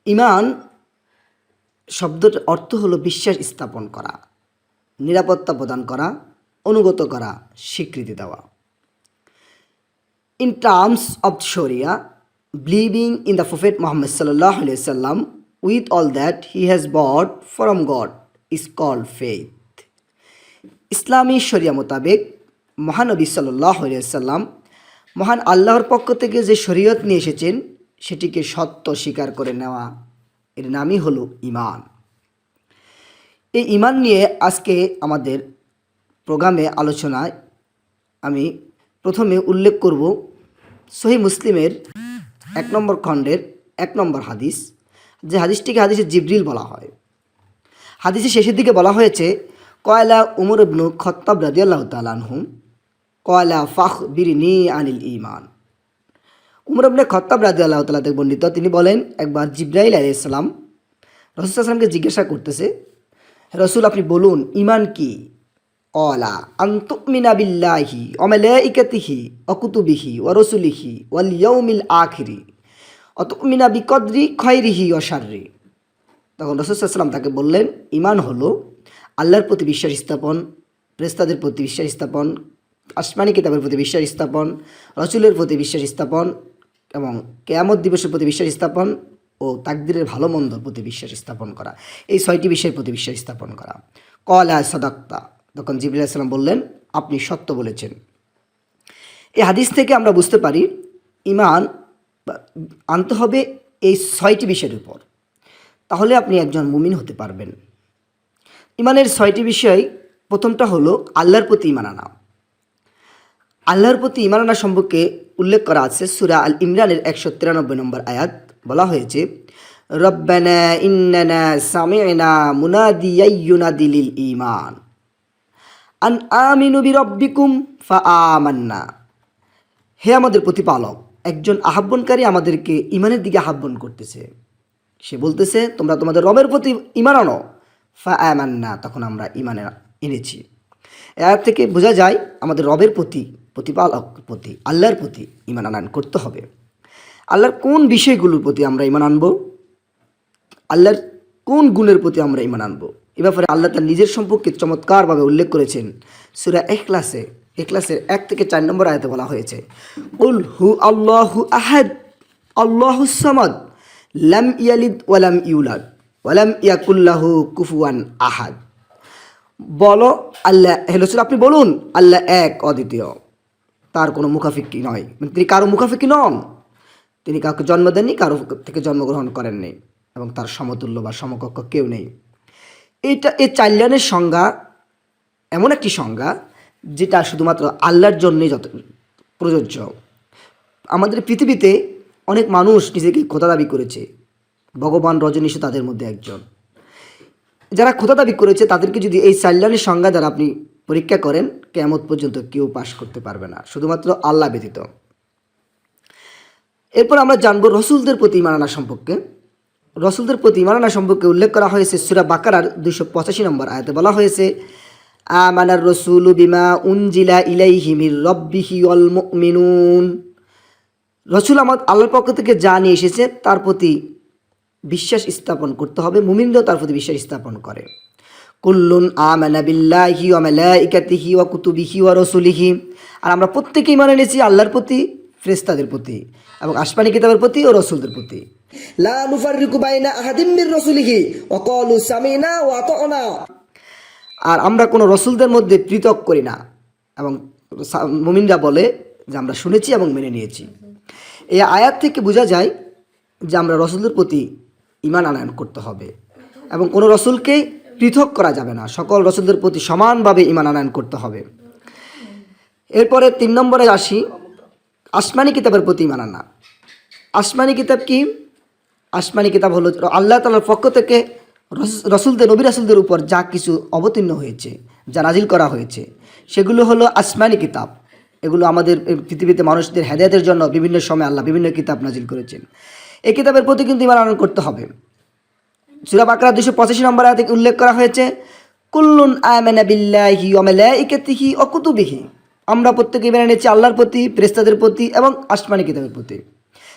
ঈমান শব্দর অর্থ হলো বিশ্বাস স্থাপন করা, নিরাপত্তা প্রদান করা, অনুগত করা, স্বীকৃতি দেওয়া। In terms of Sharia, believing in the Prophet Muhammad sallallahu alaihi wasallam with all that he has brought from God is called faith. ইসলামী শরিয়া মোতাবেক মহানবী সাল্লাল্লাহু আলাইহি ওয়াসাল্লাম মহান আল্লাহর পক্ষ থেকে যে শরীয়ত নিয়ে এসেছেন সেটিকে সত্য স্বীকার করে নেওয়া, এর নামই হলো ঈমান। এই ঈমান নিয়ে আজকে আমাদের প্রোগ্রামে আলোচনায় আমি প্রথমে উল্লেখ করব সহিহ মুসলিমের 1 নম্বর খণ্ডের 1 নম্বর হাদিস, যে হাদিসটিকে হাদিসে জিবরিল বলা হয়। হাদিসের শেষের দিকে বলা হয়েছে, কয়লা উমর ইবনু খাত্তাব রাদিয়াল্লাহু তাআলা আনহু কয়লা ফাখবিরনি আনিল ঈমান। উমর ইবনে খাত্তাব রাদিয়াল্লাহু তাআলা থেকে বর্ণিত, তিনি বলেন, একবার জিবরাইল আলাইহিস সালাম রাসূল সাল্লাল্লাহু আলাইহি ওয়াসাল্লামকে জিজ্ঞাসা করতেছে, রাসূল আপনি বলুন ঈমান কি? কলা আন তুমিনা বিল্লাহি ওয়া মালাইকাতিহি ওয়া কুতুবিহি ওয়া রাসূলিহি ওয়াল ইয়াউমিল আখিরি ওয়া তুমিনা বিকদরি খায়রিহি ওয়া শাররি। তখন রাসূল সাল্লাল্লাহু আলাইহি ওয়াসাল্লাম তাকে বললেন, ঈমান হলো আল্লাহর প্রতি বিশ্বাস স্থাপন, ফেরেশতাদের প্রতি বিশ্বাস স্থাপন, আসমানি কিতাবের প্রতি বিশ্বাস স্থাপন, রাসূলের প্রতি বিশ্বাস স্থাপন এবং কিয়ামত দিবসের প্রতি বিশ্বাস স্থাপন ও তাকদীরের ভালো মন্দর প্রতি বিশ্বাস স্থাপন করা। এই 6টি বিষয়ের প্রতি বিশ্বাস স্থাপন করা। কলা সাদাক্তা, তখন জিবরাইল আলাইহিস সালাম বললেন, আপনি সত্য বলেছেন। এই হাদিস থেকে আমরা বুঝতে পারি ঈমান আনতে হবে এই 6টি বিষয়ের উপর, তাহলে আপনি একজন মুমিন হতে পারবেন। ঈমানের 6টি বিষয়, প্রথমটা হলো আল্লাহর প্রতি ঈমান আনা। আল্লাহর প্রতি ঈমান আনা সম্পর্কে উল্লেখ করা আছে সূরা আল ইমরানের 193 নম্বর আয়াত। বলা হয়েছে, রব্বানা ইন্নানা সামি'না মুনাদিয়ান ইউনাদি লিল ঈমান আন আমিনু বিরাব্বিকুম ফাআমান্না। হে আমাদের প্রতিপালক, একজন আহ্বানকারী আমাদেরকে ঈমানের দিকে আহ্বান করতেছে। সে বলতেছে, তোমরা তোমাদের রবের প্রতি ঈমান আনো। ফাআমান্না, তখন আমরা ঈমান এনেছি। এর থেকে বোঝা যায় আমাদের রবের প্রতি, প্রতিপালক প্রতি, আল্লাহর প্রতি ঈমান আনয়ন করতে হবে। আল্লাহর কোন বিষয়গুলোর প্রতি আমরা ঈমান আনব, আল্লাহর কোন গুণের প্রতি আমরা ঈমান আনব, এ ব্যাপারে আল্লাহ তার নিজের সম্পর্কে চমৎকারভাবে উল্লেখ করেছেন সূরা ইখলাসের 1 থেকে 4 নম্বর আয়াতে বলা হয়েছে, কুল হু আল্লাহু আহাদ আল্লাহুস সামাদ লাম ইয়ালিদ ওয়া লাম ইউলাদ ওয়া লাম ইয়াকুল লাহু কুফুয়ান আহাদ। বলো আল্লাহ, হে রাসূল আপনি বলুন, আল্লাহ এক, অদ্বিতীয়, তার কোনো মুখাফিকি নয়, তিনি কারো মুখাফিকি নন, তিনি কাউকে জন্ম দেননি, কারো থেকে জন্মগ্রহণ করেননি এবং তার সমতুল্য বা সমকক্ষ কেউ নেই। এই 4 লাইনের সংজ্ঞা এমন একটি সংজ্ঞা যেটা শুধুমাত্র আল্লাহর জন্যই যত প্রযোজ্য। আমাদের পৃথিবীতে অনেক মানুষ নিজেকে খোদা দাবি করেছে, ভগবান রজনীশও তাদের মধ্যে একজন। যারা খোদা দাবি করেছে তাদেরকে যদি এই 4 লাইনের সংজ্ঞা দ্বারা আপনি পরীক্ষা করেন, কিয়ামত পর্যন্ত কেউ পাশ করতে পারবে না, শুধুমাত্র আল্লাহ ব্যতীত। এরপর আমরা জানবো রসুলদের প্রতি ঈমান আনা সম্পর্কে। রসুলদের প্রতি ঈমান আনা সম্পর্কে উল্লেখ করা হয়েছে সূরা বাকারার 285 নম্বর আয়াতে। বলা হয়েছে, আমানার রাসূলু বিমা উনজিলা ইলাইহি মির রাব্বিহি ওয়াল মুমিনুন। রসুল আল্লাহর পক্ষ থেকে যা নিয়ে এসেছে তার প্রতি বিশ্বাস স্থাপন করতে হবে, মুমিনরাও তার প্রতি বিশ্বাস স্থাপন করে। কুল্লুন আমানা বিল্লাহি ওয়া মালাইকাতিহি ওয়া কুতুবিহি ওয়া রাসূলিহি। আর আমরা প্রত্যেকে ঈমান এনেছি আল্লাহর প্রতি, ফেরেশতাদের প্রতি এবং আসমানি কিতাবের প্রতি ও রাসূলদের প্রতি। লা নুফাররিকু বাইনা আহাদিম মির রাসূলিহি ওয়া ক্বালু সামি'না ওয়া আতা'না। আর আমরা কোনো রসুলদের মধ্যে পৃথক করি না এবং মুমিনরা বলে যে আমরা শুনেছি এবং মেনে নিয়েছি। এই আয়াত থেকে বোঝা যায় যে আমরা রসুলদের প্রতি ঈমান আনয়ন করতে হবে এবং কোনো রসুলকে পৃথক করা যাবে না, সকল রসুলদের প্রতি সমানভাবে ঈমান আনয়ন করতে হবে। এরপরে 3 নম্বরে আসি, আসমানি কিতাবের প্রতি ঈমান আনা। আসমানি কিতাব কি? আসমানি কিতাব হলো আল্লাহ তাআলার পক্ষ থেকে রসুলদের, নবী রাসূলদের উপর যা কিছু অবতীর্ণ হয়েছে, যা নাজিল করা হয়েছে, সেগুলো হলো আসমানি কিতাব। এগুলো আমাদের পৃথিবীতে মানুষদের হেদায়েতের জন্য বিভিন্ন সময় আল্লাহ বিভিন্ন কিতাব নাজিল করেছেন। এই কিতাবের প্রতি কিন্তু ঈমান আনয়ন করতে হবে। সূরা বাকারা 285 নম্বর আয়াতে উল্লেখ করা হয়েছে, কুল্লুন আমানা বিল্লাহি ওয়া মালাইকাতিহি ওয়া কুতুবিহি। আমরা প্রত্যেকে ঈমান এনেছি আল্লাহর প্রতি, ফেরেশতাদের প্রতি এবং আসমানি কিতাবের প্রতি।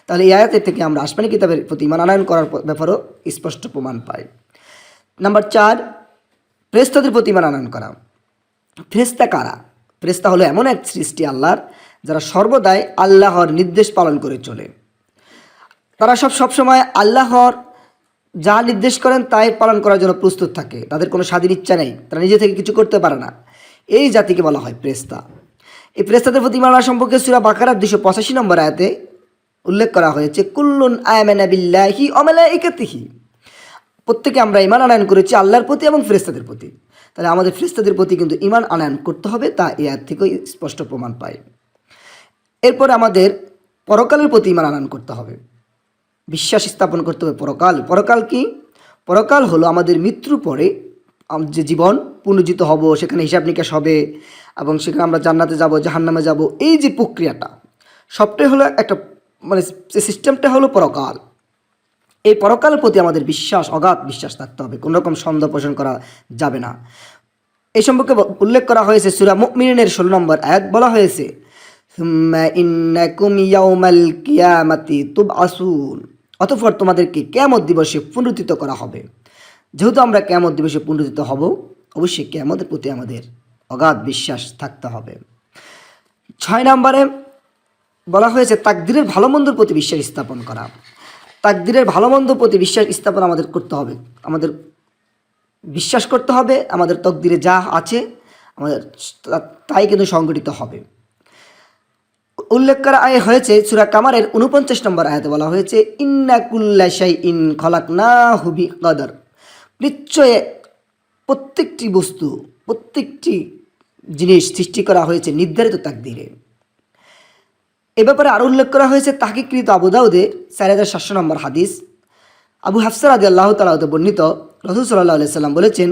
তাহলে এই আয়াতের থেকে আমরা আসমানি কিতাবের প্রতি ঈমান আনয়ন করার ব্যাপারেও স্পষ্ট প্রমাণ পাই। নাম্বার 4, ফেরেশতাদের প্রতি ঈমান আনয়ন করা। ফেরেশতা কারা? ফেরেশতা হলো এমন এক সৃষ্টি আল্লাহর, যারা সর্বদাই আল্লাহর নির্দেশ পালন করে চলে। তারা সবসময় আল্লাহর যা নির্দেশ করেন তাই পালন করার জন্য প্রস্তুত থাকে। তাদের কোনো স্বাধীন ইচ্ছা নেই, তারা নিজে থেকে কিছু করতে পারে না। এই জাতিকে বলা হয় ফেরেশতা। এই ফেরেশতাদের প্রতি ঈমান আনা সম্পর্কে সূরা বাকারার 285 নম্বর আয়াতে উল্লেখ করা হয়েছে, কুল্লুন আমানা বিল্লাহি ওয়া মালাইকাতিহি। প্রত্যেকে আমরা ঈমান আনয়ন করেছি আল্লাহর প্রতি এবং ফেরেশতাদের প্রতি। তাহলে আমাদের ফেরেশতাদের প্রতি কিন্তু ঈমান আনয়ন করতে হবে, তা এই আয়াত থেকেও স্পষ্ট প্রমাণ পাই। এরপর আমাদের পরকালের প্রতি ঈমান আনয়ন করতে হবে, বিশ্বাস স্থাপন করতে হবে। পরকাল কি? পরকাল হলো আমাদের মৃত্যুর পরে যে জীবন পুনর্জিত হব, সেখানে হিসাব নিকাশ হবে এবং সেখানে আমরা জান্নাতে যাব, জাহান্নামে যাব। এই যে প্রক্রিয়াটা সবটাই হলো একটা সিস্টেমটা হলো পরকাল। এই পরকালের প্রতি আমাদের বিশ্বাস, অগাধ বিশ্বাস থাকতে হবে, কোনো রকম সন্দেহ পোষণ করা যাবে না। এই সম্পর্কে উল্লেখ করা হয়েছে সূরা মুমিনুনের 16 নম্বর আয়াত, বলা হয়েছে সুম্মা ইন্নাকুম ইয়াউমাল কিয়ামাতি তুবআসুন। অতঃপর তোমাদেরকে কিয়ামত দিবসে পুনরুত্থিত করা হবে। যেহেতু আমরা কিয়ামত দিবসে পুনরুত্থিত হব, অবশ্যই কিয়ামতের প্রতি আমাদের অগাধ বিশ্বাস থাকতে হবে। 6 নম্বরে বলা হয়েছে তাকদীরের ভালো মন্দর প্রতি বিশ্বাস স্থাপন করা। তাকদীরের ভালো মন্দর প্রতি বিশ্বাস স্থাপন আমাদের করতে হবে, আমাদের বিশ্বাস করতে হবে আমাদের তকদিরে যা আছে আমাদের তাই কিন্তু সংগঠিত হবে। উল্লেখ করা হয়েছে সূরা কামারের 49 নম্বর আয়াতে বলা হয়েছে, ইন্না কুল্লা শাইইন খলাকনাহু বিকদর। নিশ্চয় প্রত্যেকটি বস্তু, প্রত্যেকটি জিনিস সৃষ্টি করা হয়েছে নির্ধারিত তাকদীরে। এ ব্যাপারে আরও উল্লেখ করা হয়েছে তাহকিকৃত আবু দাউদে 4700 নম্বর হাদিস, আবু হাফসা রাদিয়াল্লাহু তাআলা হতে বর্ণিত, রাসূল সাল্লাল্লাহু আলাইহি সাল্লাম বলেছেন,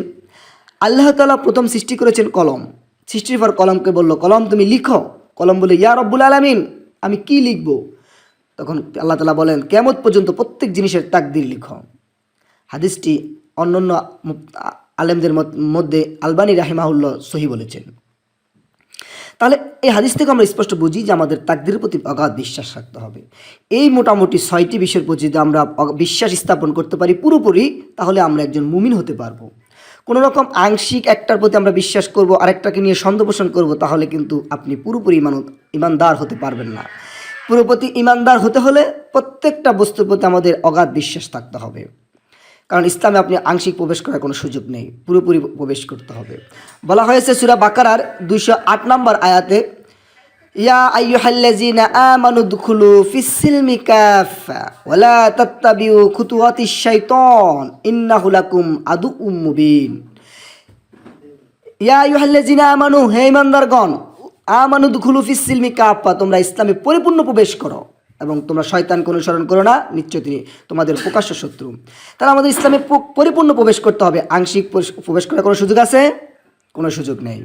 আল্লাহ তাআলা প্রথম সৃষ্টি করেছেন কলম। সৃষ্টির পর কলমকে বলল, কলম তুমি লিখো। কলম বলে, ইয়া রব্বুল আলামিন, আমি কি লিখব? তখন আল্লাহ তাআলা বলেন, কিয়ামত পর্যন্ত প্রত্যেক জিনিসের তাকদীর লিখো। হাদিসটি অন্যান্য আলেমদের মধ্যে আলবানী রাহিমাহুল্লাহ সহি বলেছেন। তাহলে এই হাদিস থেকে আমরা স্পষ্ট বুঝি যে আমাদের তাকদীরের প্রতি অগাধ বিশ্বাস রাখতে হবে। এই মোটামুটি 6টি বিষয়ের প্রতি যদি আমরা বিশ্বাস স্থাপন করতে পারি পুরোপুরি, তাহলে আমরা একজন মুমিন হতে পারবো। কোনো রকম আংশিক একটার প্রতি আমরা বিশ্বাস করব, আরেকটাকে নিয়ে সন্দেহ পোষণ করব, তাহলে কিন্তু আপনি পুরোপুরি ইমানদার হতে পারবেন না। পুরোপুরি ইমানদার হতে হলে প্রত্যেকটা বস্তুর প্রতি আমাদের অগাধ বিশ্বাস থাকতে হবে। কারণ ইসলামে আপনি আংশিক প্রবেশ করার কোনো সুযোগ নেই, পুরোপুরি প্রবেশ করতে হবে। বলা হয়েছে সূরা বাকারার 208 নম্বর আয়াতে, ইয়া আইয়ুহাল্লাযীনা আমানু দুখুলু ফিস-সিলমি কাফা ওয়া লা তাত্তাবিউ খুতুওয়াতিশ শাইতান ইন্নাহু লাকুম আদুউম মুবিন। ইয়া আইয়ুহাল্লাযীনা আমানু, হে ঈমানদারগণ, আমানু দুখুলু ফিস-সিলমি কাফা, তোমরা ইসলামে পরিপূর্ণ প্রবেশ করো এবং তোমরা শয়তানকে অনুসরণ করো না, নিশ্চয় তিনি তোমাদের প্রকাশ্য শত্রু। তাহলে আমাদের ইসলামে পরিপূর্ণ প্রবেশ করতে হবে। আংশিক প্রবেশ করার কোনো সুযোগ আছে? কোনো সুযোগ নেই।